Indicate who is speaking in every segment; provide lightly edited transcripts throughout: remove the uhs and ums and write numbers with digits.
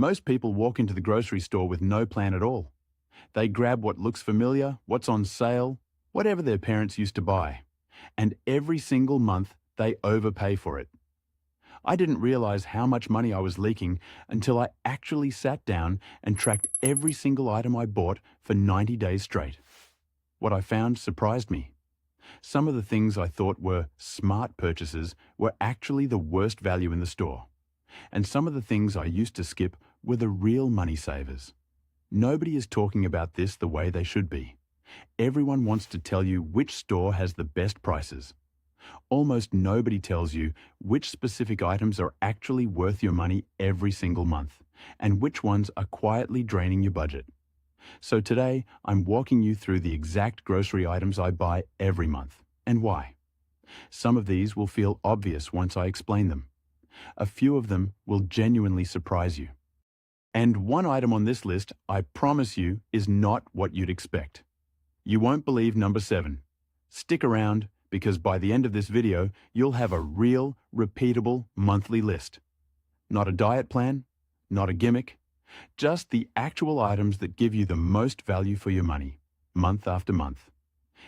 Speaker 1: Most people walk into the grocery store with no plan at all. They grab what looks familiar, what's on sale, whatever their parents used to buy. And every single month, they overpay for it. I didn't realize how much money I was leaking until I actually sat down and tracked every single item I bought for 90 days straight. What I found surprised me. Some of the things I thought were smart purchases were actually the worst value in the store. And some of the things I used to skip were the real money savers. Nobody is talking about this the way they should be. Everyone wants to tell you which store has the best prices. Almost nobody tells you which specific items are actually worth your money every single month, and which ones are quietly draining your budget. So today, I'm walking you through the exact grocery items I buy every month, and why. Some of these will feel obvious once I explain them. A few of them will genuinely surprise you. And one item on this list, I promise you, is not what you'd expect. You won't believe number 7. Stick around, because by the end of this video, you'll have a real, repeatable monthly list. Not a diet plan, not a gimmick, just the actual items that give you the most value for your money, month after month.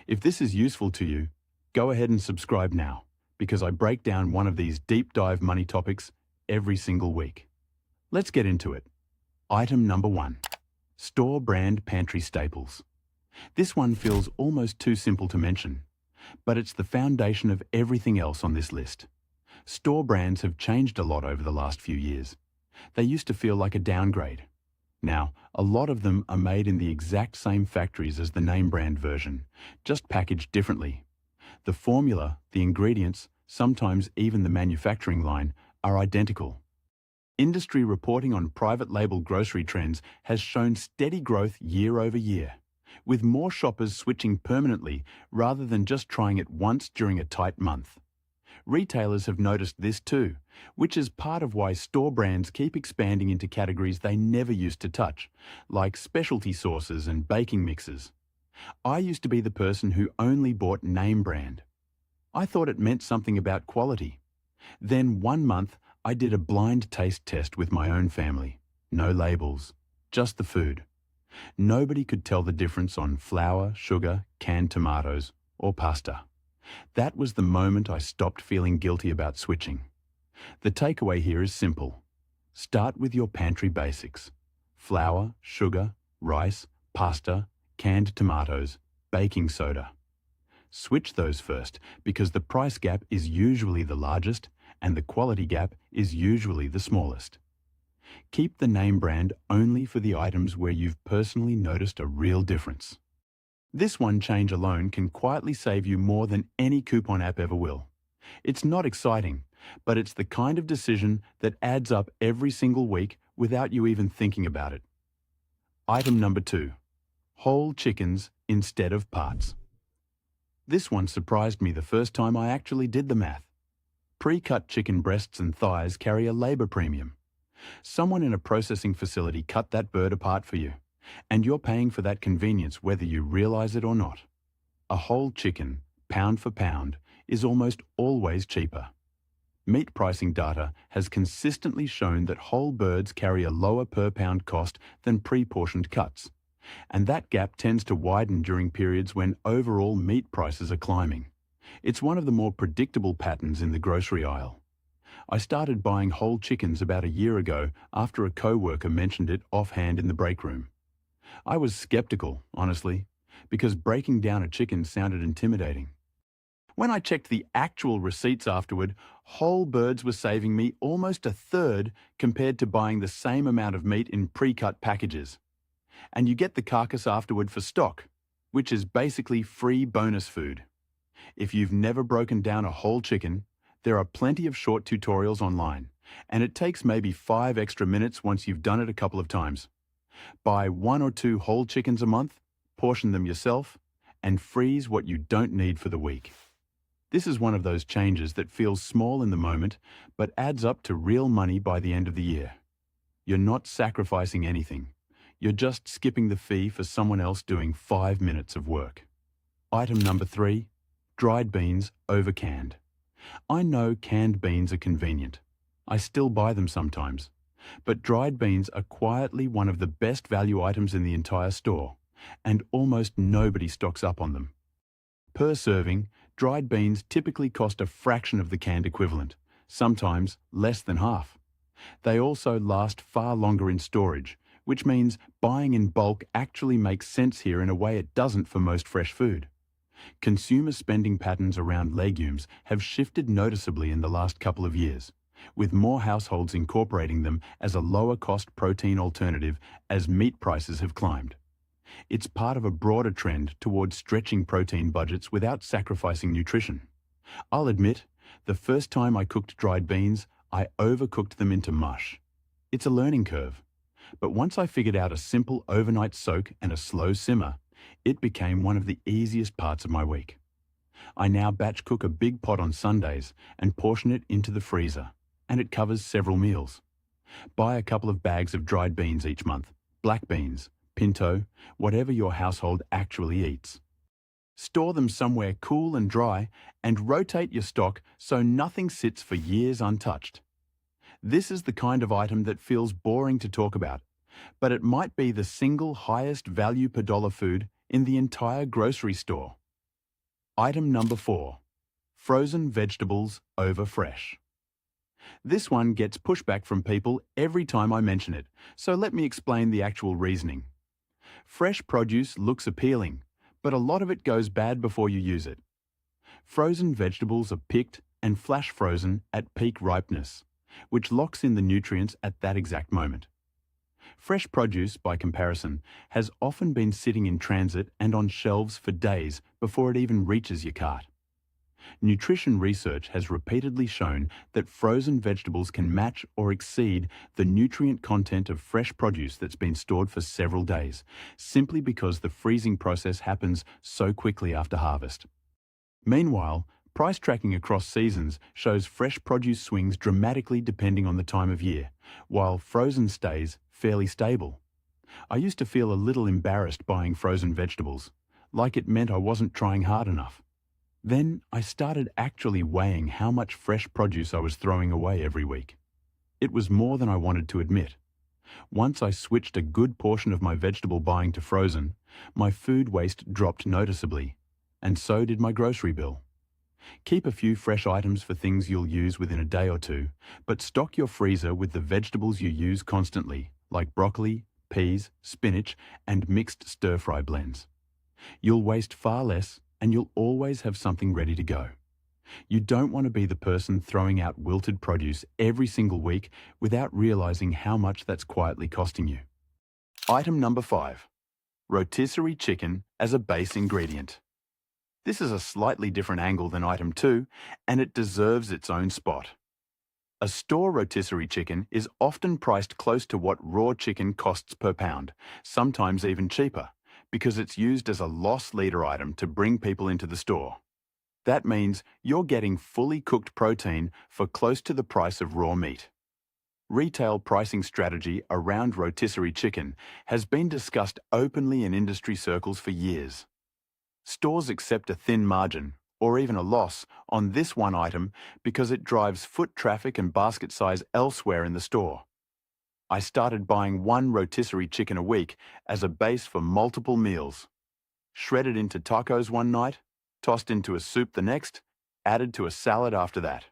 Speaker 1: If this is useful to you, go ahead and subscribe now, because I break down one of these deep dive money topics every single week. Let's get into it. Item number 1. Store brand pantry staples. This one feels almost too simple to mention, but it's the foundation of everything else on this list. Store brands have changed a lot over the last few years. They used to feel like a downgrade. Now, a lot of them are made in the exact same factories as the name brand version, just packaged differently. The formula, the ingredients, sometimes even the manufacturing line, are identical. Industry reporting on private label grocery trends has shown steady growth year over year, with more shoppers switching permanently rather than just trying it once during a tight month. Retailers have noticed this too, which is part of why store brands keep expanding into categories they never used to touch, like specialty sauces and baking mixes. I used to be the person who only bought name brand. I thought it meant something about quality. Then one month, I did a blind taste test with my own family. No labels, just the food. Nobody could tell the difference on flour, sugar, canned tomatoes, or pasta. That was the moment I stopped feeling guilty about switching. The takeaway here is simple. Start with your pantry basics. Flour, sugar, rice, pasta, canned tomatoes, baking soda. Switch those first because the price gap is usually the largest and the quality gap is usually the smallest. Keep the name brand only for the items where you've personally noticed a real difference. This one change alone can quietly save you more than any coupon app ever will. It's not exciting, but it's the kind of decision that adds up every single week without you even thinking about it. Item number 2. Whole chickens instead of parts. This one surprised me the first time I actually did the math. Pre-cut chicken breasts and thighs carry a labor premium. Someone in a processing facility cut that bird apart for you, and you're paying for that convenience whether you realize it or not. A whole chicken, pound for pound, is almost always cheaper. Meat pricing data has consistently shown that whole birds carry a lower per pound cost than pre-portioned cuts, and that gap tends to widen during periods when overall meat prices are climbing. It's one of the more predictable patterns in the grocery aisle. I started buying whole chickens about a year ago after a co-worker mentioned it offhand in the break room. I was skeptical, honestly, because breaking down a chicken sounded intimidating. When I checked the actual receipts afterward, whole birds were saving me almost a third compared to buying the same amount of meat in pre-cut packages. And you get the carcass afterward for stock, which is basically free bonus food. If you've never broken down a whole chicken, there are plenty of short tutorials online, and it takes maybe 5 extra minutes once you've done it a couple of times. Buy 1 or 2 whole chickens a month, portion them yourself, and freeze what you don't need for the week. This is one of those changes that feels small in the moment, but adds up to real money by the end of the year. You're not sacrificing anything. You're just skipping the fee for someone else doing 5 minutes of work. Item number 3. Dried beans over canned. I know canned beans are convenient. I still buy them sometimes. But dried beans are quietly one of the best value items in the entire store, and almost nobody stocks up on them. Per serving, dried beans typically cost a fraction of the canned equivalent, sometimes less than half. They also last far longer in storage, which means buying in bulk actually makes sense here in a way it doesn't for most fresh food. Consumer spending patterns around legumes have shifted noticeably in the last couple of years, with more households incorporating them as a lower-cost protein alternative as meat prices have climbed. It's part of a broader trend towards stretching protein budgets without sacrificing nutrition. I'll admit, the first time I cooked dried beans, I overcooked them into mush. It's a learning curve. But once I figured out a simple overnight soak and a slow simmer, it became one of the easiest parts of my week. I now batch cook a big pot on Sundays and portion it into the freezer, and it covers several meals. Buy a couple of bags of dried beans each month, black beans, pinto, whatever your household actually eats. Store them somewhere cool and dry, and rotate your stock so nothing sits for years untouched. This is the kind of item that feels boring to talk about, but it might be the single highest value per dollar food in the entire grocery store. Item number 4. Frozen vegetables over fresh. This one gets pushback from people every time I mention it, so let me explain the actual reasoning. Fresh produce looks appealing, but a lot of it goes bad before you use it. Frozen vegetables are picked and flash frozen at peak ripeness, which locks in the nutrients at that exact moment. Fresh produce, by comparison, has often been sitting in transit and on shelves for days before it even reaches your cart. Nutrition research has repeatedly shown that frozen vegetables can match or exceed the nutrient content of fresh produce that's been stored for several days, simply because the freezing process happens so quickly after harvest. Meanwhile, price tracking across seasons shows fresh produce swings dramatically depending on the time of year, while frozen stays fairly stable. I used to feel a little embarrassed buying frozen vegetables, like it meant I wasn't trying hard enough. Then I started actually weighing how much fresh produce I was throwing away every week. It was more than I wanted to admit. Once I switched a good portion of my vegetable buying to frozen, my food waste dropped noticeably, and so did my grocery bill. Keep a few fresh items for things you'll use within a day or two, but stock your freezer with the vegetables you use constantly, like broccoli, peas, spinach, and mixed stir-fry blends. You'll waste far less, and you'll always have something ready to go. You don't want to be the person throwing out wilted produce every single week without realizing how much that's quietly costing you. Item number 5. Rotisserie chicken as a base ingredient. This is a slightly different angle than item 2, and it deserves its own spot. A store rotisserie chicken is often priced close to what raw chicken costs per pound, sometimes even cheaper, because it's used as a loss leader item to bring people into the store. That means you're getting fully cooked protein for close to the price of raw meat. Retail pricing strategy around rotisserie chicken has been discussed openly in industry circles for years. Stores accept a thin margin, or even a loss, on this one item because it drives foot traffic and basket size elsewhere in the store. I started buying one rotisserie chicken a week as a base for multiple meals. Shredded into tacos one night, tossed into a soup the next, added to a salad after that.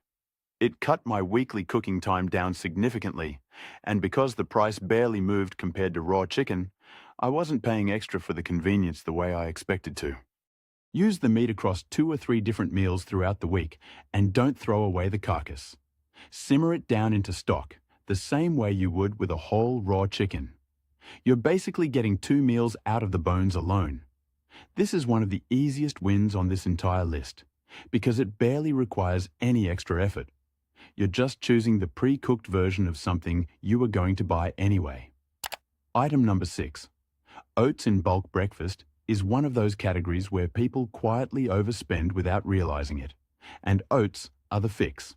Speaker 1: It cut my weekly cooking time down significantly, and because the price barely moved compared to raw chicken, I wasn't paying extra for the convenience the way I expected to. Use the meat across 2 or 3 different meals throughout the week, and don't throw away the carcass. Simmer it down into stock, the same way you would with a whole raw chicken. You're basically getting 2 meals out of the bones alone. This is one of the easiest wins on this entire list, because it barely requires any extra effort. You're just choosing the pre-cooked version of something you were going to buy anyway. Item number 6. Oats in bulk breakfast is one of those categories where people quietly overspend without realizing it, and oats are the fix.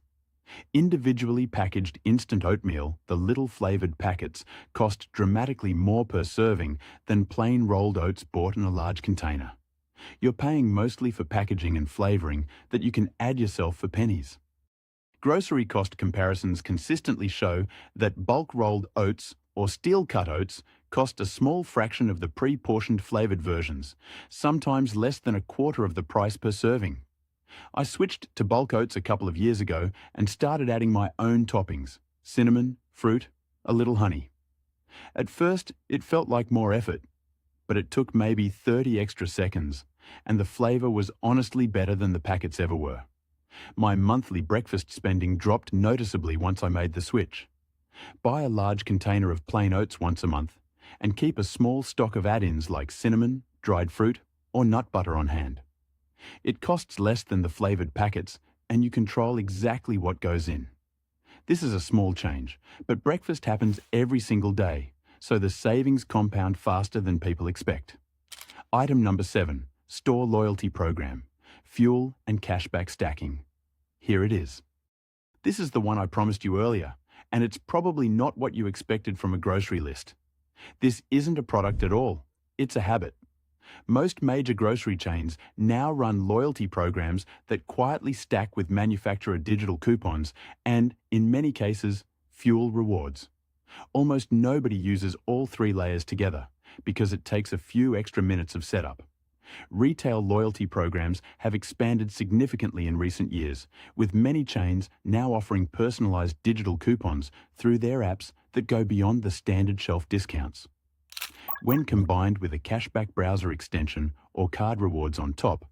Speaker 1: Individually packaged instant oatmeal, the little flavored packets, cost dramatically more per serving than plain rolled oats bought in a large container. You're paying mostly for packaging and flavoring that you can add yourself for pennies. Grocery cost comparisons consistently show that bulk rolled oats or steel cut oats cost a small fraction of the pre-portioned flavored versions, sometimes less than a quarter of the price per serving. I switched to bulk oats a couple of years ago and started adding my own toppings: cinnamon, fruit, a little honey. At first, it felt like more effort, but it took maybe 30 extra seconds, and the flavor was honestly better than the packets ever were. My monthly breakfast spending dropped noticeably once I made the switch. Buy a large container of plain oats once a month, and keep a small stock of add-ins like cinnamon, dried fruit, or nut butter on hand. It costs less than the flavored packets, and you control exactly what goes in. This is a small change, but breakfast happens every single day, so the savings compound faster than people expect. Item number 7, store loyalty program, fuel and cashback stacking. Here it is. This is the one I promised you earlier, and it's probably not what you expected from a grocery list. This isn't a product at all, it's a habit. Most major grocery chains now run loyalty programs that quietly stack with manufacturer digital coupons and, in many cases, fuel rewards. Almost nobody uses all three layers together because it takes a few extra minutes of setup. Retail loyalty programs have expanded significantly in recent years, with many chains now offering personalized digital coupons through their apps that go beyond the standard shelf discounts. When combined with a cashback browser extension or card rewards on top,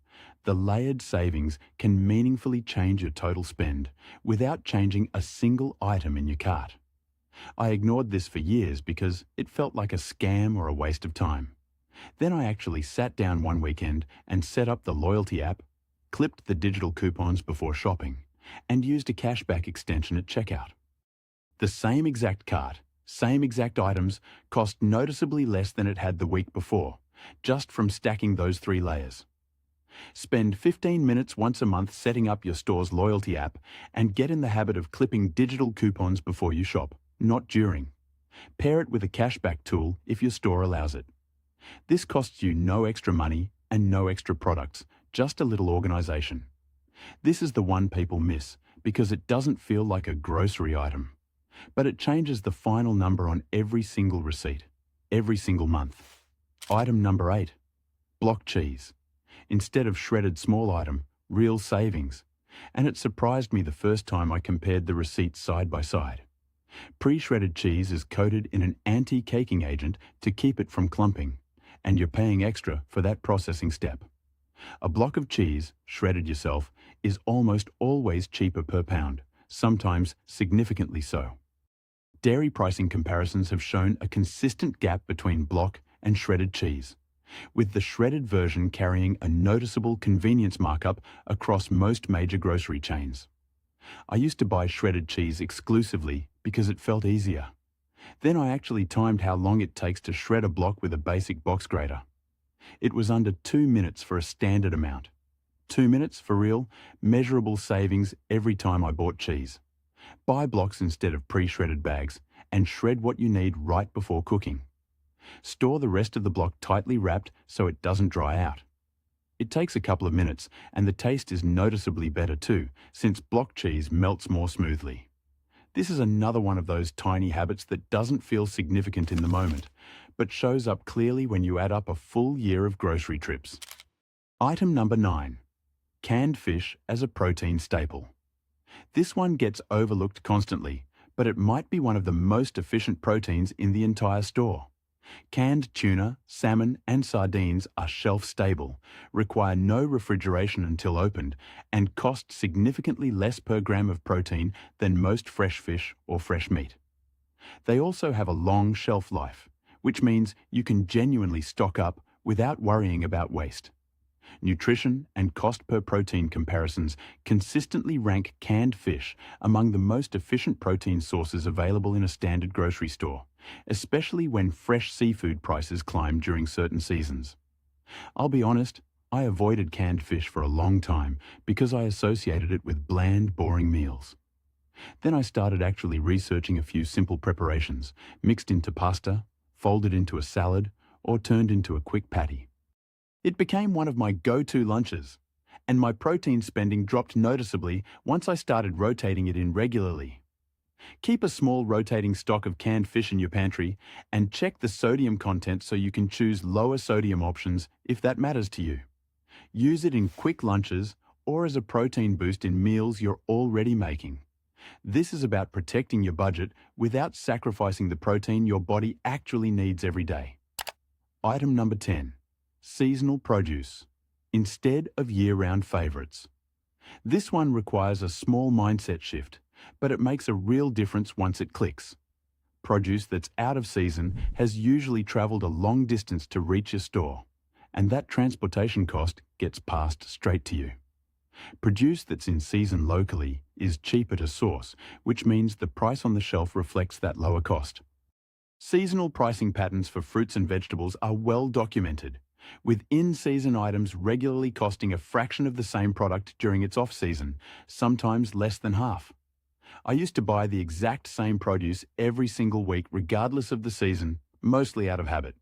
Speaker 1: the layered savings can meaningfully change your total spend without changing a single item in your cart. I ignored this for years because it felt like a scam or a waste of time. Then I actually sat down one weekend and set up the loyalty app, clipped the digital coupons before shopping, and used a cashback extension at checkout. The same exact cart, same exact items, cost noticeably less than it had the week before, just from stacking those three layers. Spend 15 minutes once a month setting up your store's loyalty app and get in the habit of clipping digital coupons before you shop, not during. Pair it with a cashback tool if your store allows it. This costs you no extra money and no extra products, just a little organization. This is the one people miss because it doesn't feel like a grocery item, but it changes the final number on every single receipt, every single month. Item number 8, block cheese. Instead of shredded small item, real savings. And it surprised me the first time I compared the receipts side by side. Pre-shredded cheese is coated in an anti-caking agent to keep it from clumping, and you're paying extra for that processing step. A block of cheese, shredded yourself, is almost always cheaper per pound, sometimes significantly so. Dairy pricing comparisons have shown a consistent gap between block and shredded cheese, with the shredded version carrying a noticeable convenience markup across most major grocery chains. I used to buy shredded cheese exclusively because it felt easier. Then I actually timed how long it takes to shred a block with a basic box grater. It was under 2 minutes for a standard amount. 2 minutes for real, measurable savings every time I bought cheese. Buy blocks instead of pre-shredded bags and shred what you need right before cooking. Store the rest of the block tightly wrapped so it doesn't dry out. It takes a couple of minutes and the taste is noticeably better too, since block cheese melts more smoothly. This is another one of those tiny habits that doesn't feel significant in the moment, but shows up clearly when you add up a full year of grocery trips. Item number 9, canned fish as a protein staple. This one gets overlooked constantly, but it might be one of the most efficient proteins in the entire store. Canned tuna, salmon, and sardines are shelf-stable, require no refrigeration until opened, and cost significantly less per gram of protein than most fresh fish or fresh meat. They also have a long shelf life, which means you can genuinely stock up without worrying about waste. Nutrition and cost per protein comparisons consistently rank canned fish among the most efficient protein sources available in a standard grocery store, especially when fresh seafood prices climb during certain seasons. I'll be honest, I avoided canned fish for a long time because I associated it with bland, boring meals. Then I started actually researching a few simple preparations, mixed into pasta, folded into a salad, or turned into a quick patty. It became one of my go-to lunches, And my protein spending dropped noticeably once I started rotating it in regularly. Keep a small rotating stock of canned fish in your pantry and check the sodium content so you can choose lower sodium options if that matters to you. Use it in quick lunches or as a protein boost in meals you're already making. This is about protecting your budget without sacrificing the protein your body actually needs every day. Item number 10. Seasonal produce, instead of year-round favorites. This one requires a small mindset shift, but it makes a real difference once it clicks. Produce that's out of season has usually traveled a long distance to reach your store, and that transportation cost gets passed straight to you. Produce that's in season locally is cheaper to source, which means the price on the shelf reflects that lower cost. Seasonal pricing patterns for fruits and vegetables are well documented, with in-season items regularly costing a fraction of the same product during its off-season, sometimes less than half. I used to buy the exact same produce every single week regardless of the season, mostly out of habit.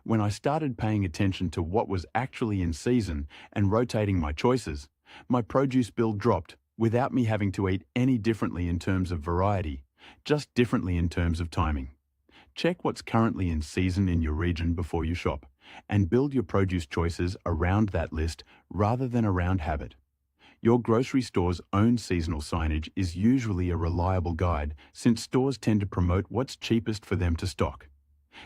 Speaker 1: When I started paying attention to what was actually in season and rotating my choices, my produce bill dropped without me having to eat any differently in terms of variety, just differently in terms of timing. Check what's currently in season in your region before you shop, and build your produce choices around that list rather than around habit. Your grocery store's own seasonal signage is usually a reliable guide since stores tend to promote what's cheapest for them to stock.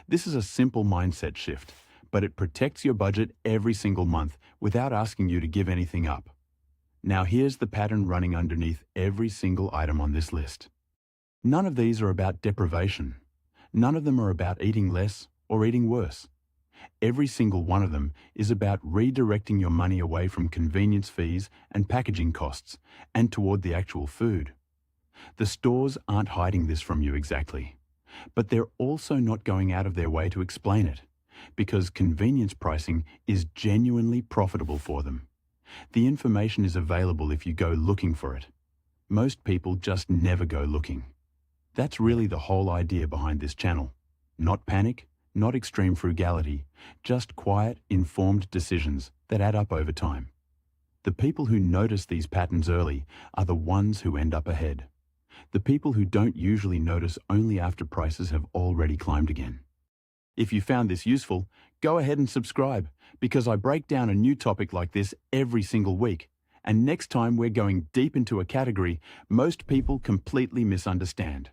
Speaker 1: This is a simple mindset shift, but it protects your budget every single month without asking you to give anything up. Now here's the pattern running underneath every single item on this list. None of these are about deprivation. None of them are about eating less or eating worse. Every single one of them is about redirecting your money away from convenience fees and packaging costs and toward the actual food. The stores aren't hiding this from you exactly, but they're also not going out of their way to explain it, because convenience pricing is genuinely profitable for them. The information is available if you go looking for it. Most people just never go looking. That's really the whole idea behind this channel. Not panic, not extreme frugality, just quiet, informed decisions that add up over time. The people who notice these patterns early are the ones who end up ahead. The people who don't usually notice only after prices have already climbed again. If you found this useful, go ahead and subscribe, because I break down a new topic like this every single week, and next time we're going deep into a category most people completely misunderstand.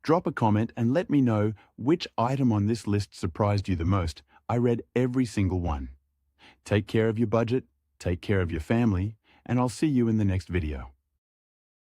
Speaker 1: Drop a comment and let me know which item on this list surprised you the most. I read every single one. Take care of your budget, take care of your family, and I'll see you in the next video.